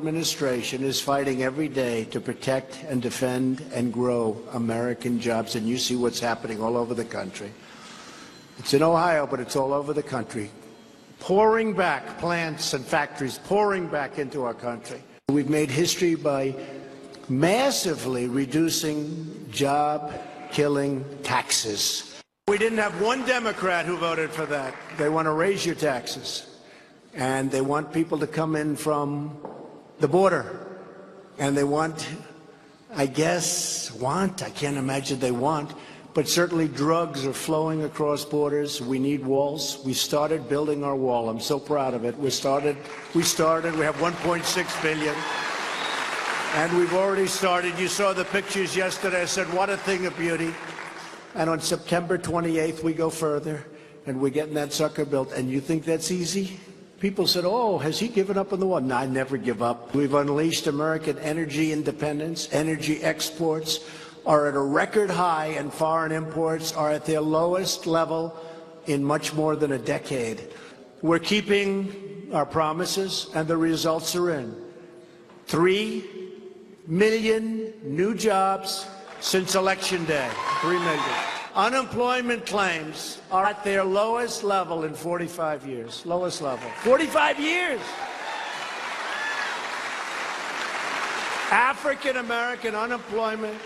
administration is fighting every day to protect and defend and grow American jobs, and you see what's happening all over the country. It's in Ohio, but it's all over the country. Pouring back, plants and factories pouring back into our country. We've made history by massively reducing job-killing taxes. We didn't have one Democrat who voted for that. They want to raise your taxes. And they want people to come in from the border. And they want, I can't imagine they want, but certainly drugs are flowing across borders. We need walls. We started building our wall. I'm so proud of it. We started. We have 1.6 billion. And we've already started. You saw the pictures yesterday. I said, what a thing of beauty. And on September 28th, we go further, and we're getting that sucker built. And you think that's easy? People said, oh, has he given up on the war? No, I never give up. We've unleashed American energy independence. Energy exports are at a record high, and foreign imports are at their lowest level in much more than a decade. We're keeping our promises, and the results are in. 3 million new jobs since Election Day. 3 million. Unemployment claims are at their lowest level in 45 years. Lowest level. 45 years! African American unemployment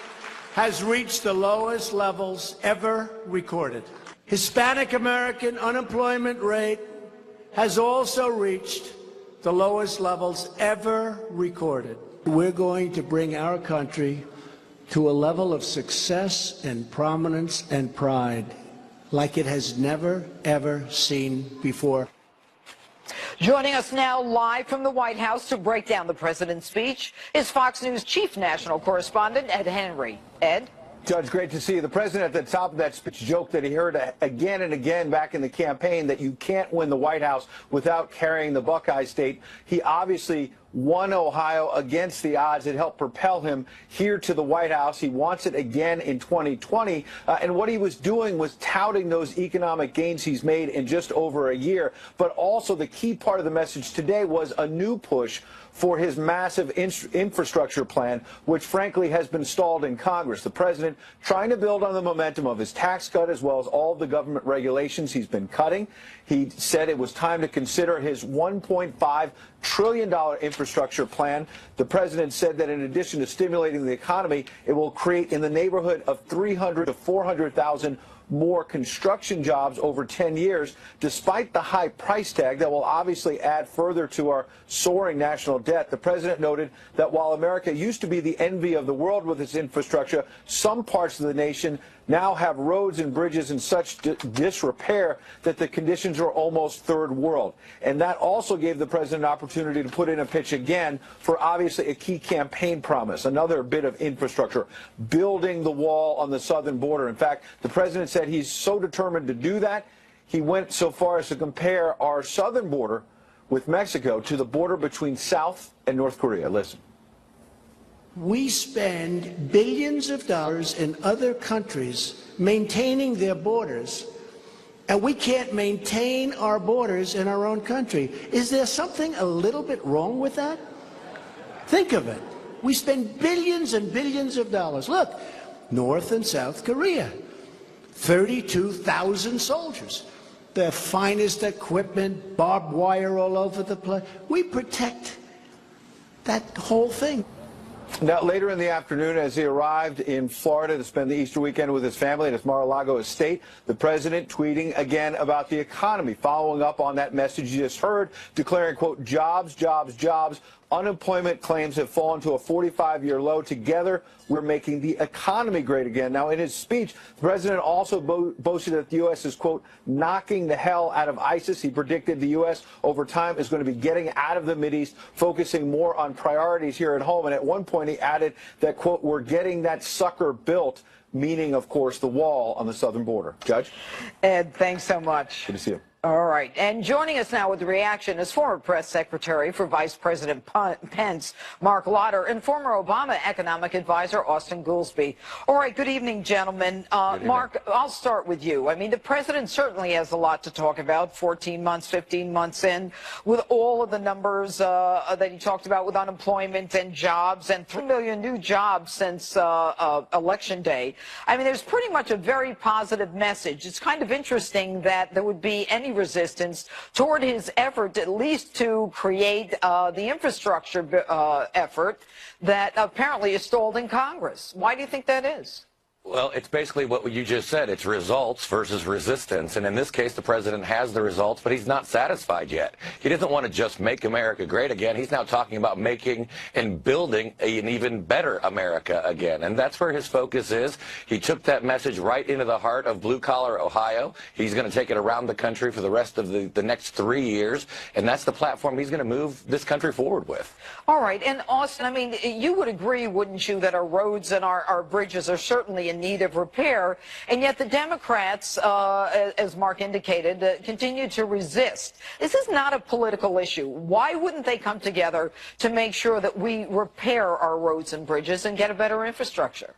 has reached the lowest levels ever recorded. Hispanic American unemployment rate has also reached the lowest levels ever recorded. We're going to bring our country to a level of success and prominence and pride like it has never, ever seen before. Joining us now live from the White House to break down the president's speech is Fox News chief national correspondent Ed Henry. Ed? Judge, great to see you. The president at the top of that speech joked that he heard again and again back in the campaign that you can't win the White House without carrying the Buckeye State. He obviously won Ohio against the odds. It helped propel him here to the White House. He wants it again in 2020. And what he was doing was touting those economic gains he's made in just over a year. But also the key part of the message today was a new push for his massive infrastructure plan, which frankly has been stalled in Congress. The president trying to build on the momentum of his tax cut as well as all of the government regulations he's been cutting. He said it was time to consider his $1.5 trillion infrastructure plan. The president said that in addition to stimulating the economy, it will create in the neighborhood of 300 to 400,000 more construction jobs over 10 years, despite the high price tag that will obviously add further to our soaring national debt. The president noted that while America used to be the envy of the world with its infrastructure, some parts of the nation now have roads and bridges in such disrepair that the conditions are almost third world. And that also gave the president an opportunity to put in a pitch again for obviously a key campaign promise, another bit of infrastructure, building the wall on the southern border. In fact, the president said he's so determined to do that, he went so far as to compare our southern border with Mexico to the border between South and North Korea. Listen. We spend billions of dollars in other countries maintaining their borders, and we can't maintain our borders in our own country. Is there something a little bit wrong with that? Think of it. We spend billions and billions of dollars. Look, North and South Korea, 32,000 soldiers, the finest equipment, barbed wire all over the place. We protect that whole thing. Now, later in the afternoon, as he arrived in Florida to spend the Easter weekend with his family at his Mar-a-Lago estate, the president tweeting again about the economy, following up on that message you just heard, declaring, quote, jobs, jobs, jobs. Unemployment claims have fallen to a 45-year low. Together, we're making the economy great again. Now, in his speech, the president also boasted that the U.S. is, quote, knocking the hell out of ISIS. He predicted the U.S. over time is going to be getting out of the Mideast, focusing more on priorities here at home. And at one point, he added that, quote, we're getting that sucker built, meaning, of course, the wall on the southern border. Judge? Ed, thanks so much. Good to see you. All right. And joining us now with the reaction is former press secretary for Vice President Pence, Mark Lauder, and former Obama economic advisor, Austin Goolsbee. All right. Good evening, gentlemen. Mark, I'll start with you. I mean, the president certainly has a lot to talk about, 14 months, 15 months in, with all of the numbers that he talked about with unemployment and jobs and 3 million new jobs since Election Day. I mean, there's pretty much a very positive message. It's kind of interesting that there would be any resistance toward his effort, at least to create the infrastructure effort that apparently is stalled in Congress. Why do you think that is? Well, it's basically what you just said. It's results versus resistance. And in this case, the president has the results, but he's not satisfied yet. He doesn't want to just make America great again. He's now talking about making and building an even better America again. And that's where his focus is. He took that message right into the heart of blue-collar Ohio. He's going to take it around the country for the rest of the next 3 years. And that's the platform he's going to move this country forward with. All right. And Austin, I mean, you would agree, wouldn't you, that our roads and our bridges are certainly in need of repair, and yet the Democrats, as Mark indicated, continue to resist. This is not a political issue. Why wouldn't they come together to make sure that we repair our roads and bridges and get a better infrastructure?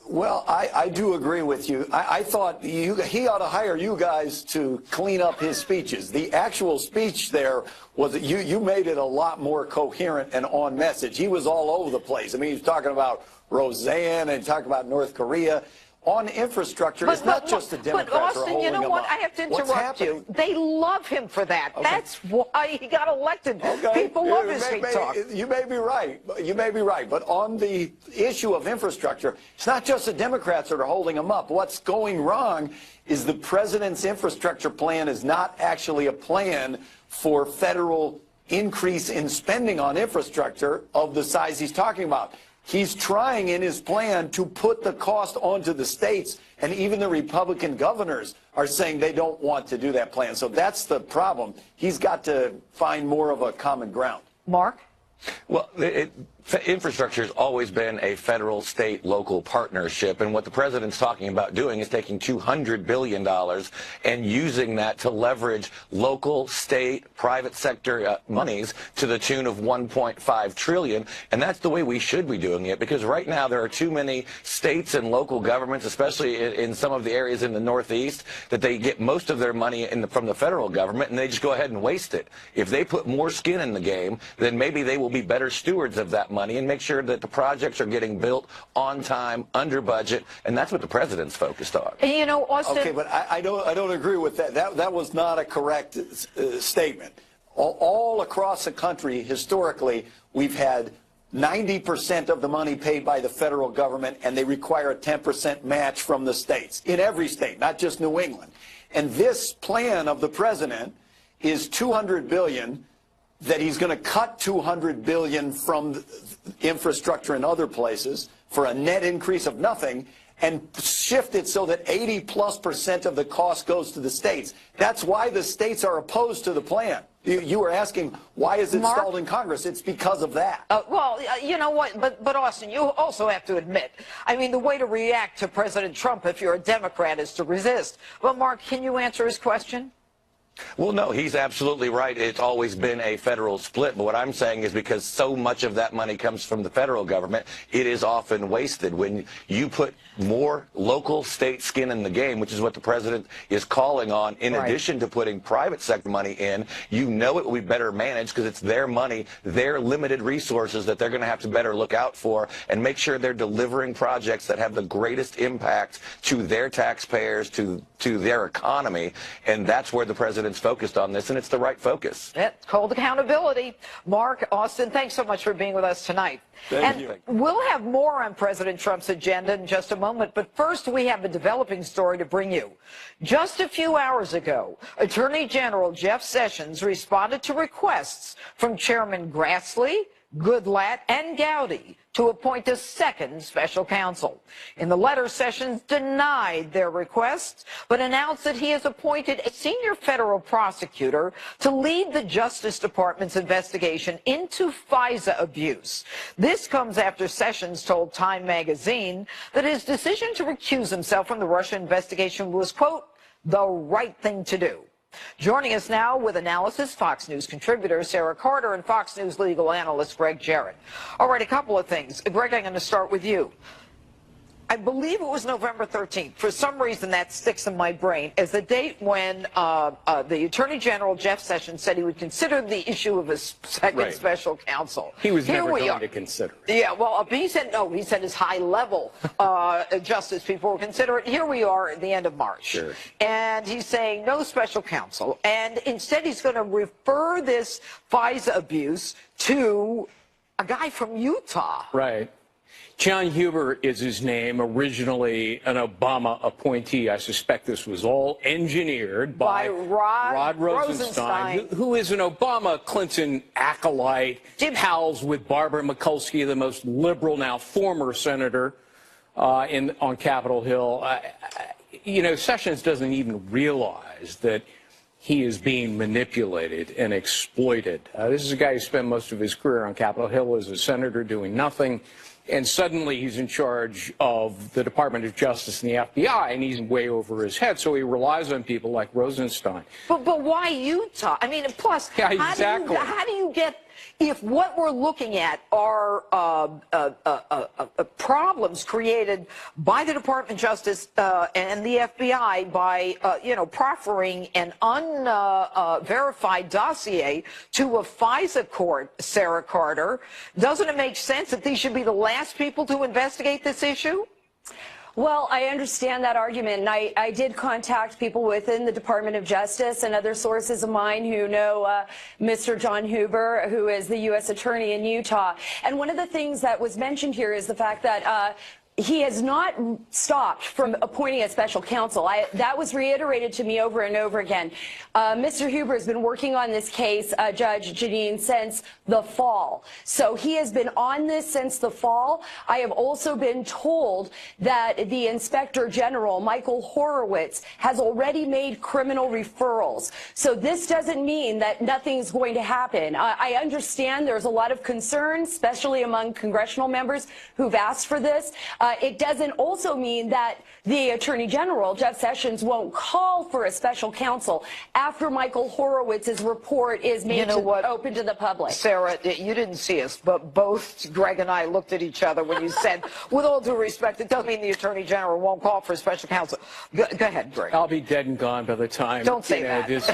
Well, I do agree with you. I thought he ought to hire you guys to clean up his speeches. The actual speech there was that you made it a lot more coherent and on message. He was all over the place. I mean, he was talking about Roseanne and talking about North Korea. On infrastructure, it's not just the Democrats but Austin, are holding you know him what? up. I have to interrupt you. They love him for that. Okay. That's why he got elected. Okay. People love his hate talk. You may be right. You may be right. But on the issue of infrastructure, it's not just the Democrats that are holding him up. What's going wrong is the president's infrastructure plan is not actually a plan for federal increase in spending on infrastructure of the size he's talking about. He's trying in his plan to put the cost onto the states, and even the Republican governors are saying they don't want to do that plan. So that's the problem. He's got to find more of a common ground. Mark? Well, infrastructure has always been a federal, state, local partnership, and what the president's talking about doing is taking $200 billion and using that to leverage local, state, private sector monies to the tune of $1.5 trillion, and that's the way we should be doing it, because right now there are too many states and local governments, especially in some of the areas in the Northeast, that they get most of their money from the federal government, and they just go ahead and waste it. If they put more skin in the game, then maybe they will be better stewards of that money and make sure that the projects are getting built on time, under budget, and that's what the president's focused on. And you know, Austin. Okay, but I don't agree with that. That was not a correct statement. All across the country, historically, we've had 90% of the money paid by the federal government, and they require a 10% match from the states, in every state, not just New England. And this plan of the president is $200 billion. That he's going to cut $200 billion from infrastructure in other places for a net increase of nothing, and shift it so that 80+% of the cost goes to the states. That's why the states are opposed to the plan. You were asking, why is it stalled in Congress? It's because of that. Well, you know what, but Austin, you also have to admit, I mean, the way to react to President Trump if you're a Democrat is to resist. Well, Mark, can you answer his question? Well, no, he's absolutely right. It's always been a federal split. But what I'm saying is because so much of that money comes from the federal government, it is often wasted. When you put more local state skin in the game, which is what the president is calling on, in addition to putting private sector money in, you know it will be better managed because it's their money, their limited resources that they're going to have to better look out for and make sure they're delivering projects that have the greatest impact to their taxpayers, to their economy. And that's where the president's focused on this, and it's the right focus. It's called accountability. Mark, Austin, thanks so much for being with us tonight. Thank you. We'll have more on President Trump's agenda in just a moment, but first we have a developing story to bring you. Just a few hours ago, Attorney General Jeff Sessions responded to requests from Chairman Grassley, Goodlatte, and Gowdy to appoint a second special counsel. In the letter, Sessions denied their requests, but announced that he has appointed a senior federal prosecutor to lead the Justice Department's investigation into FISA abuse. This comes after Sessions told Time magazine that his decision to recuse himself from the Russia investigation was, quote, the right thing to do. Joining us now with analysis, Fox News contributor Sarah Carter and Fox News legal analyst Greg Jarrett. All right, a couple of things. Greg, I'm going to start with you. I believe it was November 13th. For some reason, that sticks in my brain as the date when the Attorney General, Jeff Sessions, said he would consider the issue of a second special counsel. He was never going to consider it. Yeah, well, he said no. He said his high-level justice people will consider it. Here we are at the end of March. Sure. And he's saying no special counsel. And instead, he's going to refer this FISA abuse to a guy from Utah. Right. John Huber is his name, originally an Obama appointee. I suspect this was all engineered by Rod Rosenstein, who is an Obama-Clinton acolyte, pals with Barbara Mikulski, the most liberal, now former senator on Capitol Hill. You know, Sessions doesn't even realize that he is being manipulated and exploited. This is a guy who spent most of his career on Capitol Hill as a senator doing nothing. And suddenly he's in charge of the Department of Justice and the FBI, and he's way over his head. So he relies on people like Rosenstein. But why Utah? I mean, plus, yeah, exactly. How do you get, if what we're looking at are problems created by the Department of Justice and the FBI by, proffering an unverified dossier to a FISA court, Sarah Carter, doesn't it make sense that these should be the last people to investigate this issue? Well, I understand that argument, and I did contact people within the Department of Justice and other sources of mine who know Mr. John Huber, who is the U.S. Attorney in Utah. And one of the things that was mentioned here is the fact that he has not stopped from appointing a special counsel. That was reiterated to me over and over again. Mr. Huber has been working on this case, Judge Janine, since the fall. So he has been on this since the fall. I have also been told that the Inspector General, Michael Horowitz, has already made criminal referrals. So this doesn't mean that nothing's going to happen. I understand there's a lot of concern, especially among congressional members who've asked for this. It doesn't also mean that the Attorney General, Jeff Sessions, won't call for a special counsel after Michael Horowitz's report is made open to the public. Sarah, you didn't see us, but both Greg and I looked at each other when you said, with all due respect, it doesn't mean the Attorney General won't call for a special counsel. Go ahead, Greg. I'll be dead and gone by the time this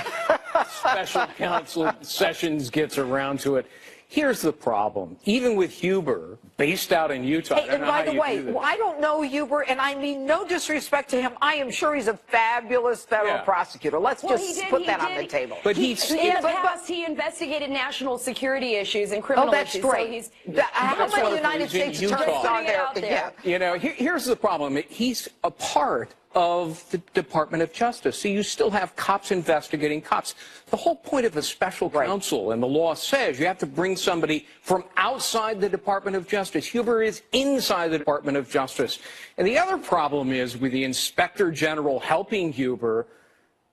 special counsel Sessions gets around to it. Here's the problem. Even with Huber, based out in Utah. Hey, and by the way, I don't know Huber, and I mean no disrespect to him. I am sure he's a fabulous federal prosecutor. Let's just put that on the table. But in the past, he investigated national security issues and criminal issues. Oh, that's great. So how many United States attorneys are there? Yeah. You know, here's the problem. He's a part of the Department of Justice. So you still have cops investigating cops. The whole point of a special counsel, and the law says you have to bring somebody from outside the Department of Justice. Huber is inside the Department of Justice. And the other problem is with the Inspector General helping Huber,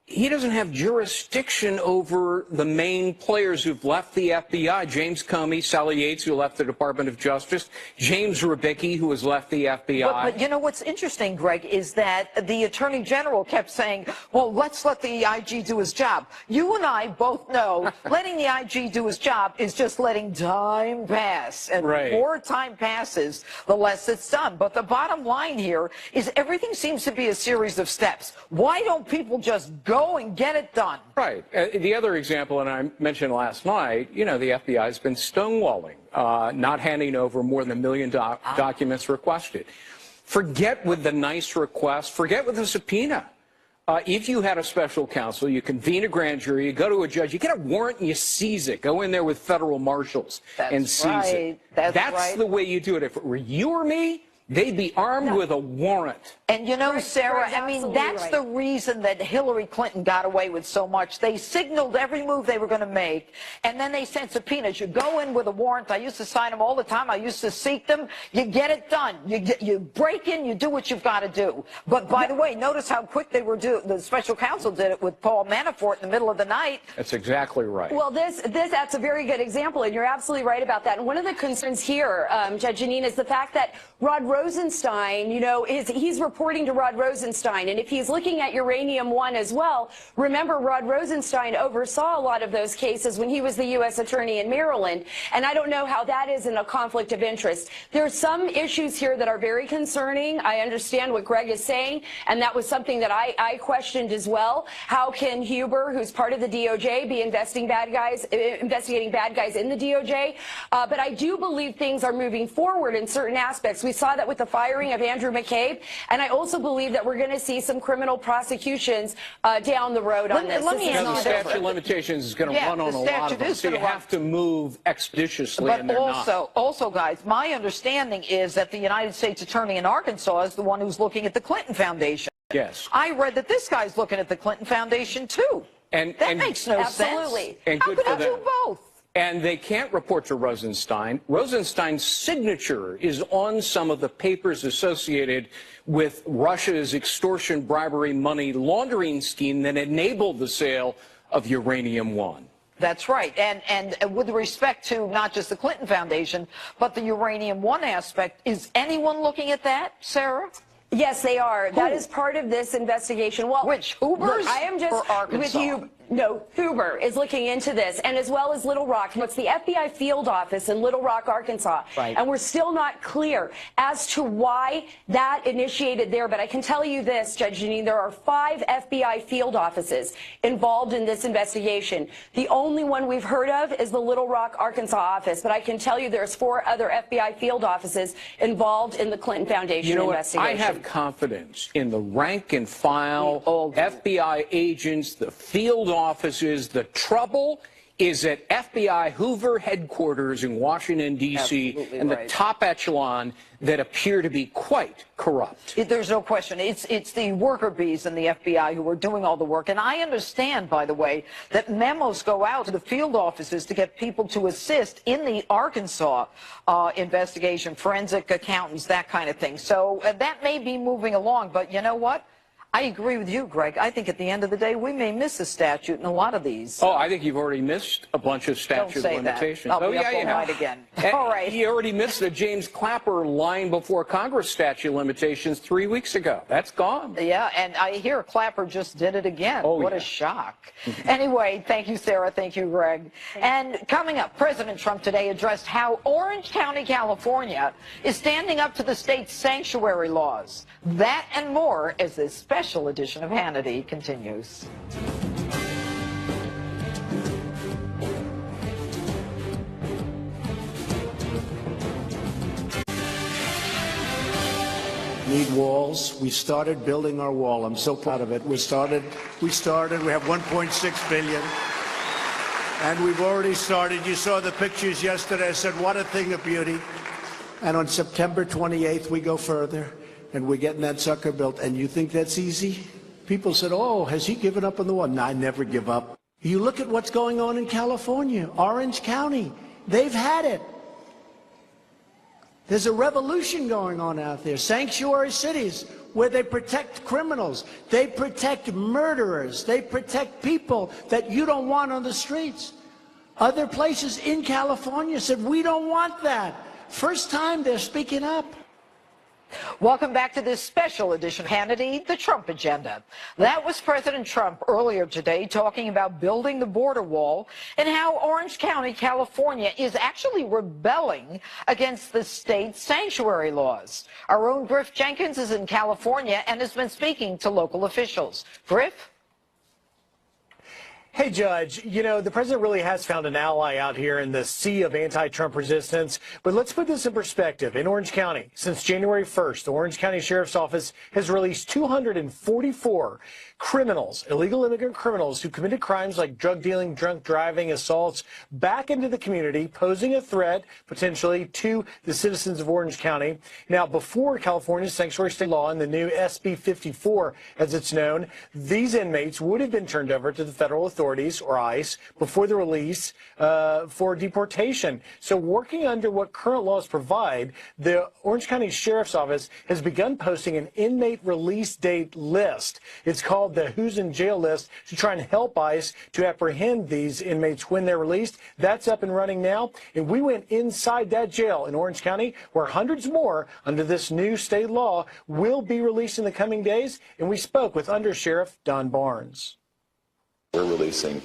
he doesn't have jurisdiction over the main players who've left the FBI. James Comey, Sally Yates, who left the Department of Justice, James Rubicki, who has left the FBI. But you know what's interesting, Greg, is that the Attorney General kept saying, well, let's let the IG do his job. You and I both know letting the IG do his job is just letting time pass. And the more time passes, the less it's done. But the bottom line here is everything seems to be a series of steps. Why don't people just go and get it done? Right. The other example, and I mentioned last night, you know, the FBI has been stonewalling, not handing over more than 1 million documents requested. Forget with the nice request. Forget with the subpoena. If you had a special counsel, you convene a grand jury, you go to a judge, you get a warrant and you seize it. Go in there with federal marshals and seize it. That's the way you do it. If it were you or me, they'd be armed with a warrant. And you know, Sarah, I mean, that's the reason that Hillary Clinton got away with so much. They signaled every move they were going to make, and then they sent subpoenas. You go in with a warrant. I used to sign them all the time. I used to seek them. You get it done. You break in, you do what you've got to do. But by the way, notice how quick they were the special counsel did it with Paul Manafort in the middle of the night. That's exactly right. Well, that's a very good example, and you're absolutely right about that. And one of the concerns here, Judge Janine, is the fact that Rod Rosenstein, you know, he's reporting to Rod Rosenstein. And if he's looking at Uranium One as well, remember Rod Rosenstein oversaw a lot of those cases when he was the U.S. Attorney in Maryland. And I don't know how that is in a conflict of interest. There's some issues here that are very concerning. I understand what Greg is saying, and that was something that I questioned as well. How can Huber, who's part of the DOJ, be investigating bad guys in the DOJ? But I do believe things are moving forward in certain aspects. We saw that with the firing of Andrew McCabe, and I also believe that we're going to see some criminal prosecutions down the road on this. Let me ask you, the statute of limitations is going to run on a lot of them, so you have to move expeditiously, and they're not. Also, guys, my understanding is that the United States Attorney in Arkansas is the one who's looking at the Clinton Foundation. Yes. I read that this guy's looking at the Clinton Foundation, too. That makes no sense. And how could you do both? And they can't report to Rosenstein. Rosenstein's signature is on some of the papers associated with Russia's extortion, bribery, money laundering scheme that enabled the sale of Uranium One. That's right. And with respect to not just the Clinton Foundation, but the Uranium One aspect, is anyone looking at that, Sarah? Yes, they are. Who? That is part of this investigation. Well, which Hoover's I am just or Arkansas? With you. No, Huber is looking into this, and as well as Little Rock. It's the FBI field office in Little Rock, Arkansas. Right. And we're still not clear as to why that initiated there. But I can tell you this, Judge Janine, there are 5 FBI field offices involved in this investigation. The only one we've heard of is the Little Rock, Arkansas office. But I can tell you there's 4 other FBI field offices involved in the Clinton Foundation investigation. I have confidence in the rank and file FBI agents, the field offices. The trouble is at FBI Hoover headquarters in Washington, D.C., and the top echelon that appear to be quite corrupt. There's no question. It's the worker bees in the FBI who are doing all the work. And I understand, by the way, that memos go out to the field offices to get people to assist in the Arkansas investigation, forensic accountants, that kind of thing. So that may be moving along. But you know what? I agree with you, Greg. I think at the end of the day, we may miss a statute in a lot of these. Oh, I think you've already missed a bunch of statute of limitations. I'll be up all night again. All right. You already missed the James Clapper lying before Congress statute of limitations 3 weeks ago. That's gone. Yeah, and I hear Clapper just did it again. Oh, what a shock. Anyway, thank you, Sarah. Thank you, Greg. And coming up, President Trump today addressed how Orange County, California is standing up to the state's sanctuary laws. That and more as this special edition of Hannity continues. Need walls. We started building our wall. I'm so proud of it. We started. We have 1.6 billion. And we've already started. You saw the pictures yesterday. I said, what a thing of beauty. And on September 28th, we go further. And we're getting that sucker built. And you think that's easy? People said, oh, has he given up on the wall? No, I never give up. You look at what's going on in California, Orange County. They've had it. There's a revolution going on out there. Sanctuary cities where they protect criminals. They protect murderers. They protect people that you don't want on the streets. Other places in California said, we don't want that. First time they're speaking up. Welcome back to this special edition of Hannity, the Trump Agenda. That was President Trump earlier today talking about building the border wall and how Orange County, California is actually rebelling against the state's sanctuary laws. Our own Griff Jenkins is in California and has been speaking to local officials. Griff? Hey, Judge, you know, the president really has found an ally out here in the sea of anti-Trump resistance. But let's put this in perspective. In Orange County, since January 1st, the Orange County Sheriff's Office has released 244 criminals, illegal immigrant criminals who committed crimes like drug dealing, drunk driving, assaults back into the community, posing a threat potentially to the citizens of Orange County. Now, before California's sanctuary state law and the new SB 54, as it's known, these inmates would have been turned over to the federal authorities authorities, or ICE, before the release for deportation. So working under what current laws provide, the Orange County Sheriff's Office has begun posting an inmate release date list. It's called the Who's in Jail list to try and help ICE to apprehend these inmates when they're released. That's up and running now. And we went inside that jail in Orange County, where hundreds more under this new state law will be released in the coming days. And we spoke with Under Sheriff Don Barnes. We're releasing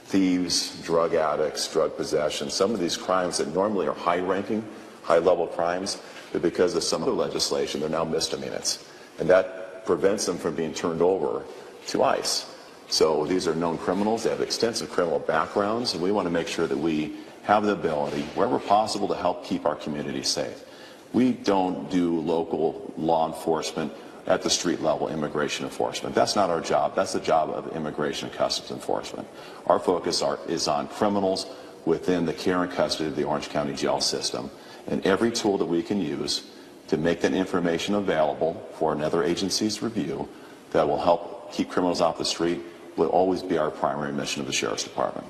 thieves, drug addicts, drug possession, some of these crimes that normally are high-ranking, high-level crimes, but because of some of the legislation, they're now misdemeanors. And that prevents them from being turned over to ICE. So these are known criminals. They have extensive criminal backgrounds, and we want to make sure that we have the ability, wherever possible, to help keep our community safe. We don't do local law enforcement at the street level, immigration enforcement. That's not our job. That's the job of Immigration and Customs Enforcement. Our focus is on criminals within the care and custody of the Orange County jail system, and every tool that we can use to make that information available for another agency's review that will help keep criminals off the street will always be our primary mission of the Sheriff's Department.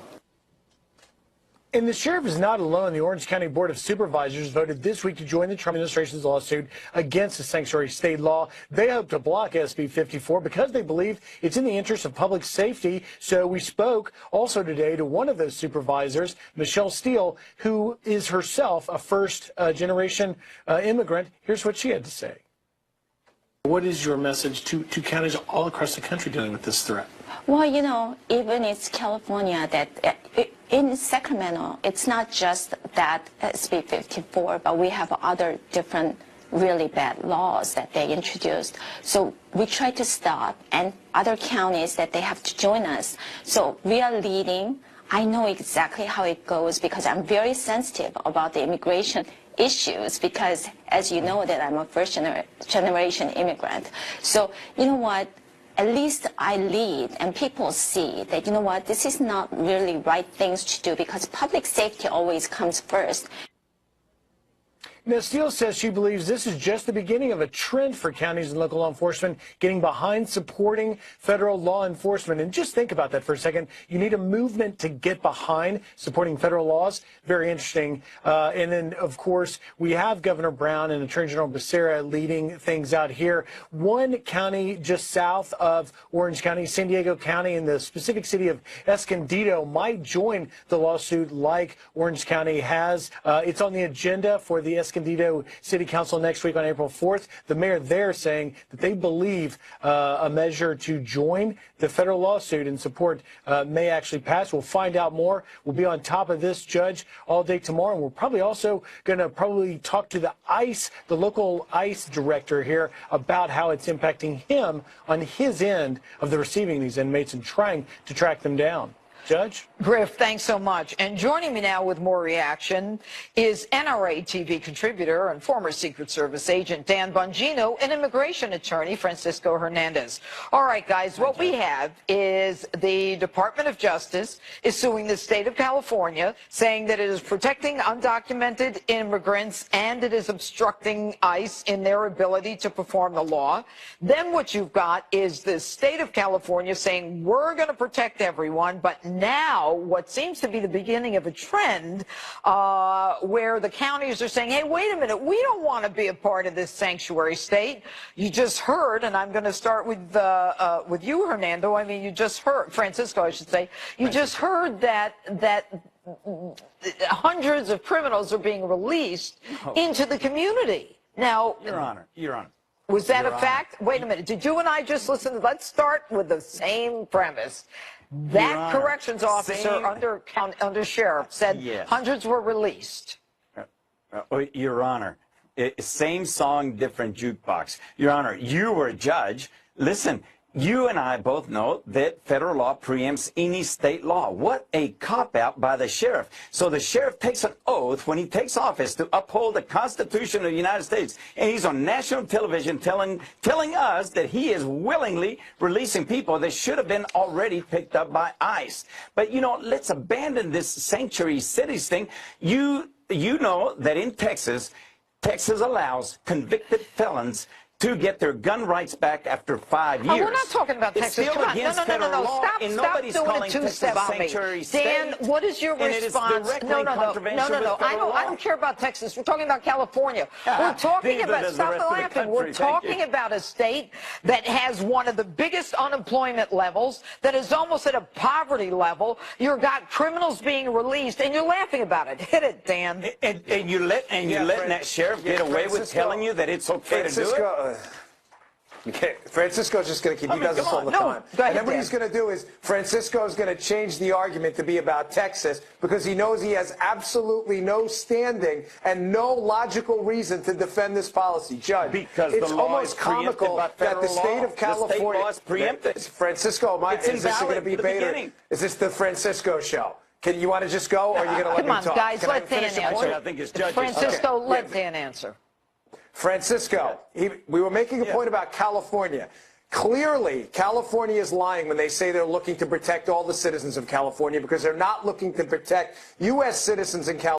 And the sheriff is not alone. The Orange County Board of Supervisors voted this week to join the Trump administration's lawsuit against the sanctuary state law. They hope to block SB 54 because they believe it's in the interest of public safety. So we spoke also today to one of those supervisors, Michelle Steele, who is herself a first-generation immigrant. Here's what she had to say. What is your message to counties all across the country dealing with this threat? Well, you know, even it's California that in Sacramento, it's not just that SB 54, but we have other different really bad laws that they introduced. So we try to stop, and other counties that they have to join us. So we are leading. I know exactly how it goes because I'm very sensitive about the immigration issues because, as you know, that I'm a first-generation immigrant. So, you know what? At least I lead and people see that, you know what, this is not really right things to do because public safety always comes first. Now, Steele says she believes this is just the beginning of a trend for counties and local law enforcement getting behind supporting federal law enforcement. And just think about that for a second. You need a movement to get behind supporting federal laws. Very interesting. And then, of course, we have Governor Brown and Attorney General Becerra leading things out here. One county just south of Orange County, San Diego County, in the specific city of Escondido might join the lawsuit like Orange County has. It's on the agenda for the Escondido City Council next week on April 4th. The mayor there saying that they believe a measure to join the federal lawsuit and support may actually pass. We'll find out more. We'll be on top of this, Judge, all day tomorrow. And we're probably also going to talk to the ICE, the local ICE director here, about how it's impacting him on his end of the receiving these inmates and trying to track them down. Judge? Griff, thanks so much. And joining me now with more reaction is NRA TV contributor and former Secret Service agent Dan Bongino and immigration attorney Francisco Hernandez. All right, guys, what we have is the Department of Justice is suing the state of California, saying that it is protecting undocumented immigrants and it is obstructing ICE in their ability to perform the law. Then what you've got is the state of California saying we're going to protect everyone, but now what seems to be the beginning of a trend where the counties are saying, hey, wait a minute, we don't want to be a part of this sanctuary state. You just heard, and I'm going to start with you, Hernando. I mean, you just heard, Francisco, I should say, you just heard that hundreds of criminals are being released into the community. Now, Your Honor. Was that a fact? Wait a minute. Did you and I just listen? Let's start with the same premise. That corrections officer under sheriff said hundreds were released. Your Honor, same song, different jukebox. Your Honor, you were a judge. Listen, you and I both know that federal law preempts any state law. What a cop-out by the sheriff. So the sheriff takes an oath when he takes office to uphold the Constitution of the United States. And he's on national television telling us that he is willingly releasing people that should have been already picked up by ICE. But, you know, let's abandon this sanctuary cities thing. You know that in Texas allows convicted felons to get their gun rights back after 5 years. Oh, we're not talking about It's Texas. still Come on. against No. federal law, Stop nobody's doing calling a Texas two-step a on me. sanctuary Dan, state, what is your and it is response? directly No. contravention with I federal law. don't care about Texas. We're talking about California. We're talking Neither about, does the stop rest of the laughing. country. We're Thank talking you. about a state that has one of the biggest unemployment levels, that is almost at a poverty level. You've got criminals being released, and you're laughing about it. Hit it, Dan. And you're letting that sheriff get away with telling you that it's okay to do it? Okay, Francisco's just going to keep, he does this all the time. And then what he's going to do is, Francisco's going to change the argument to be about Texas because he knows he has absolutely no standing and no logical reason to defend this policy. Judge, because it's the law almost is preempted comical by that federal the state law. of California... The state law is preempted. Francisco, It's is this going to invalid be from the Bader? beginning. Is this the Francisco show? You want to just go, or are you going to let me talk? Come on, guys, Can I let Dan finish the answer. point? I think it's judges. Francisco, Okay. let Dan answer. Francisco, we were making a point about California. Clearly, California is lying when they say they're looking to protect all the citizens of California because they're not looking to protect U.S. citizens in California.